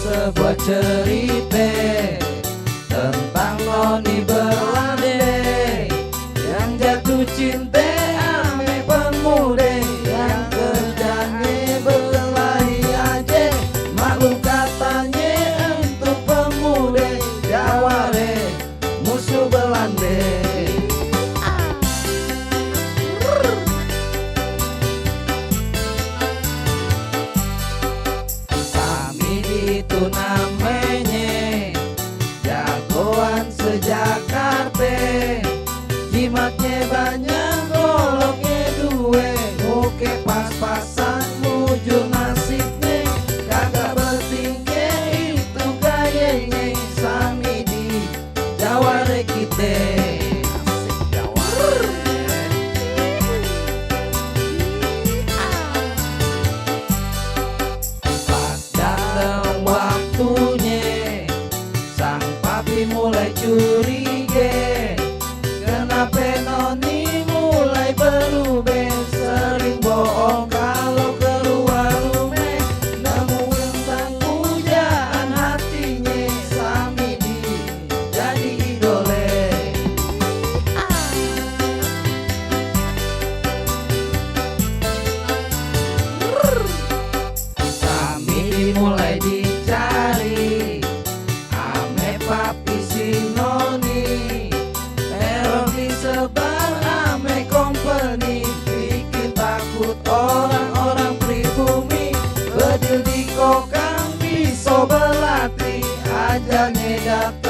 sebuah cerita tentang noni berlandai yang jatuh cinta ame pemuda yang kerjanya berlari aja. Maklum katanya untuk pemuda Jaware musuh Belanda. Itu namanya jagoan sejakarta, jimatnya banyak, goloknya dua, oke pas-pasan mujur nasibnya, kagak bertinggi itu gayanya, sami di Jaware kita. Mulai curiga, kenapa noni mulai berubah, sering bohong kalau keluar rumah, nemuin sang pujaan hatinya, sami di jadi idole. Sami mulai dicari ame papi noni, teror disebar ame company, bikin takut orang-orang pribumi, bedil di kokang pisau belati, ajalnya datang.